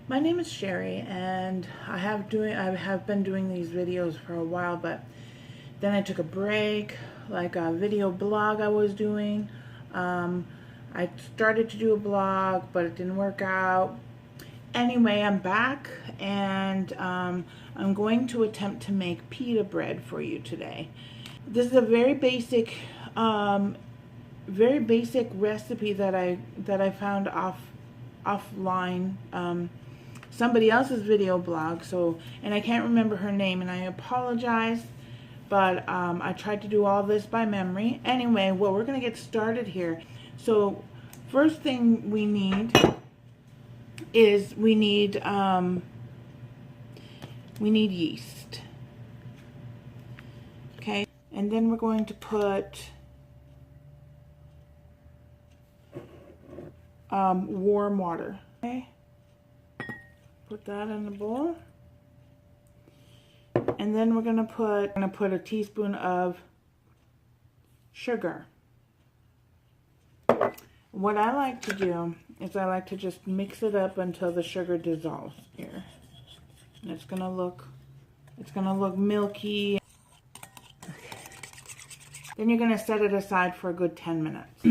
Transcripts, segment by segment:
My name is Sherry, and I have been doing these videos for a while, but then I took a break, like a video blog I was doing. I started to do a blog, but it didn't work out. Anyway, I'm back, and I'm going to attempt to make pita bread for you today. This is a very basic recipe that I found offline. Somebody else's video blog, and I can't remember her name, and I apologize, but I tried to do all this by memory. Anyway, well, we're going to get started here. So first thing we need is we need yeast. Okay, and then we're going to put warm water. Okay, put that in the bowl, and then we're gonna put a teaspoon of sugar. What I like to do is I like to just mix it up until the sugar dissolves here, and it's gonna look milky. Okay. Then you're gonna set it aside for a good 10 minutes.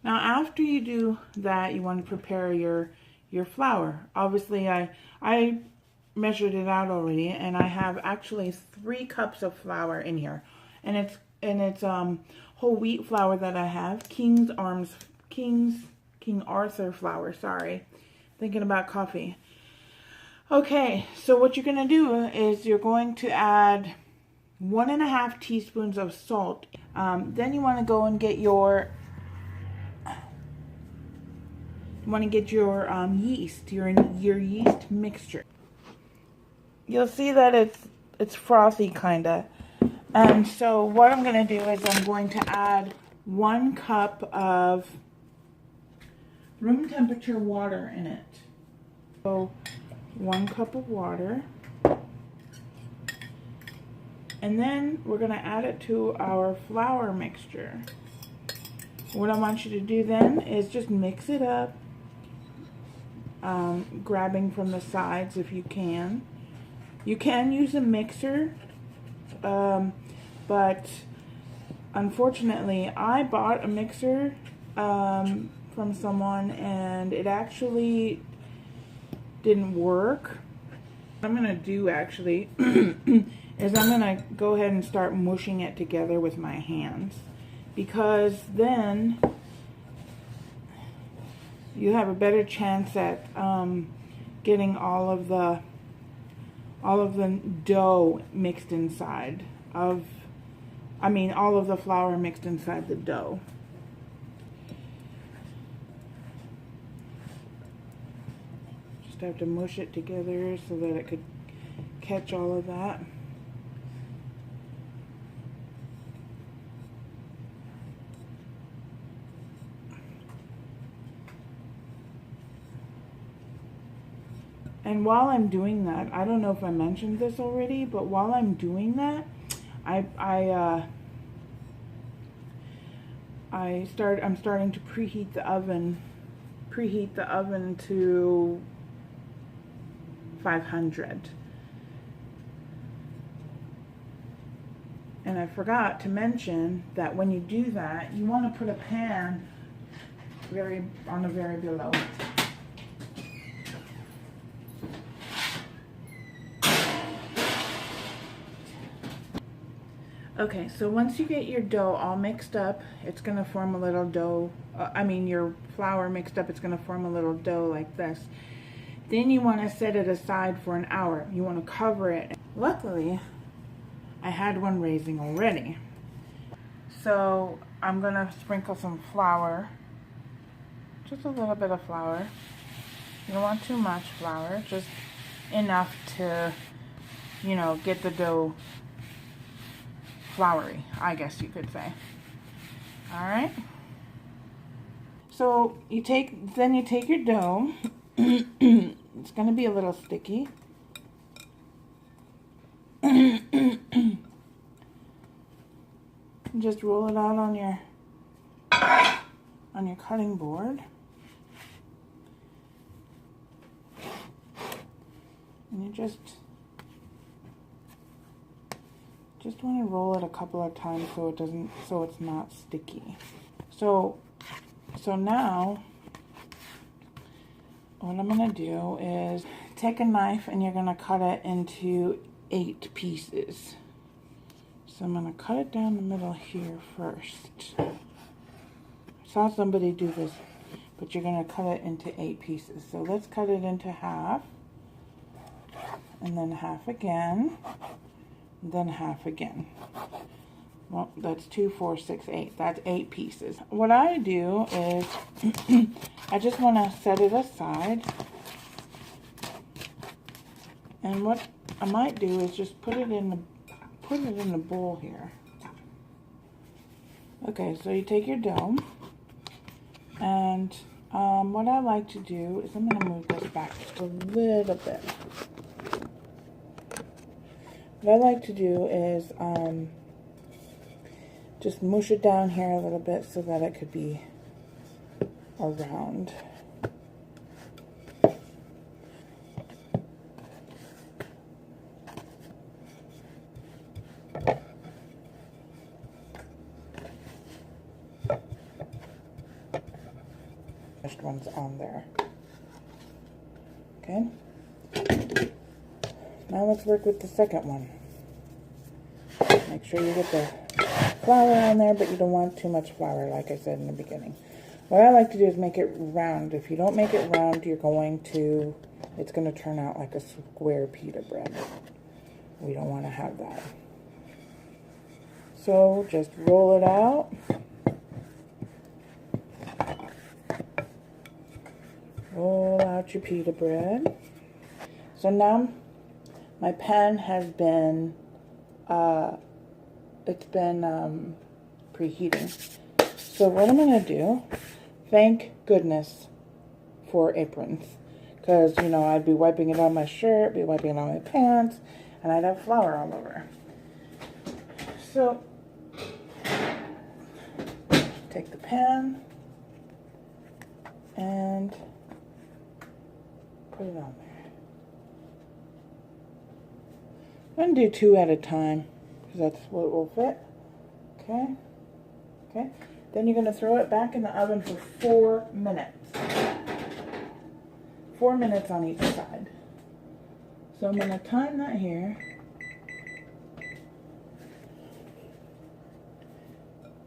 Now, after you do that, you want to prepare your flour. Obviously, I measured it out already, and I have actually 3 cups of flour in here, and it's whole wheat flour that I have, King Arthur flour. Sorry, thinking about coffee. Okay, so what you're gonna do is you're going to add 1.5 teaspoons of salt. Then you want to go and get your yeast, your yeast mixture. You'll see that it's frothy kinda. And so what I'm gonna do is I'm going to add 1 cup of room temperature water in it. So 1 cup of water. And then we're gonna add it to our flour mixture. What I want you to do then is just mix it up, grabbing from the sides if you can. You can use a mixer, but unfortunately I bought a mixer from someone, and it actually didn't work. What I'm gonna do actually is I'm gonna go ahead and start mushing it together with my hands, because then you have a better chance at getting all of the dough mixed inside of, all of the flour mixed inside the dough. Just have to mush it together so that it could catch all of that. And while I'm doing that, I don't know if I mentioned this already, but while I'm doing that, I'm starting to preheat the oven to 500. And I forgot to mention that when you do that, you want to put a pan on the very below. Okay, so once you get your dough all mixed up, it's going to form a little dough. Your flour mixed up, it's going to form a little dough like this. Then you want to set it aside for an hour. You want to cover it. Luckily, I had one raising already. So I'm going to sprinkle some flour. Just a little bit of flour. You don't want too much flour. Just enough to, get the dough floury, I guess you could say. Alright. So you take your dough. It's going to be a little sticky. Just roll it out on your cutting board. And you just want to roll it a couple of times so it's not sticky. So now what I'm going to do is take a knife and you're going to cut it into 8 pieces. So I'm going to cut it down the middle here first. I saw somebody do this, but you're going to cut it into 8 pieces. So let's cut it into half, and then half again, and then half again. Well, that's 2, 4, 6, 8. That's 8 pieces. What I do is I just want to set it aside. And what I might do is just put it in the bowl here. Okay, so you take your dough, and what I like to do is I'm going to move this back just a little bit. What I like to do is just mush it down here a little bit so that it could be around. First one's on there. Okay. Now let's work with the second one. Make sure you get the flour on there, but you don't want too much flour, like I said in the beginning. What I like to do is make it round. If you don't make it round, it's going to turn out like a square pita bread. We don't want to have that. So just roll it out. Roll out your pita bread. So now my pan has been preheating. So what I'm going to do, thank goodness for aprons, because you know I'd be wiping it on my shirt, be wiping it on my pants, and I'd have flour all over. So take the pan and put it on there. I'm going to do 2 at a time, because that's what will fit. Okay. Okay. Then you're going to throw it back in the oven for 4 minutes. 4 minutes on each side. So I'm going to time that here.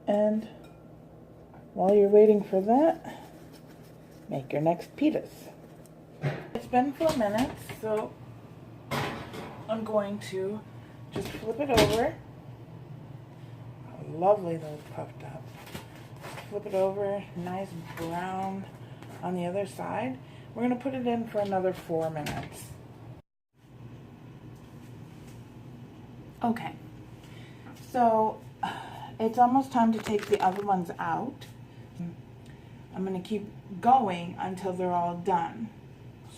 And while you're waiting for that, make your next pitas. It's been 4 minutes, so I'm going to just flip it over. Oh, lovely, those puffed up. Flip it over, nice brown on the other side. We're going to put it in for another 4 minutes. Okay, so it's almost time to take the other ones out. I'm going to keep going until they're all done.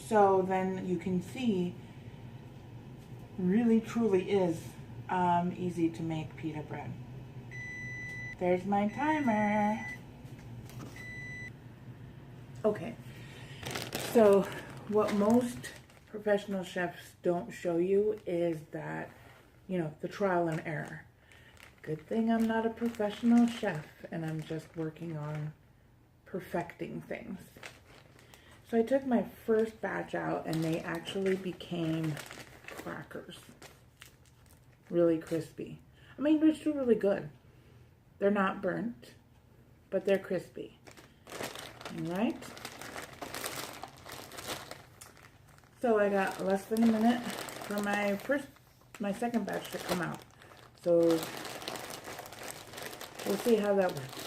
So then you can see, really truly is easy to make pita bread. There's my timer. Okay, so what most professional chefs don't show you is that, you know, the trial and error. Good thing I'm not a professional chef and I'm just working on perfecting things. So I took my first batch out and they actually became crackers. Really crispy. I mean, they're still really good. They're not burnt, but they're crispy. All right. So I got less than a minute for my second batch to come out. So we'll see how that works.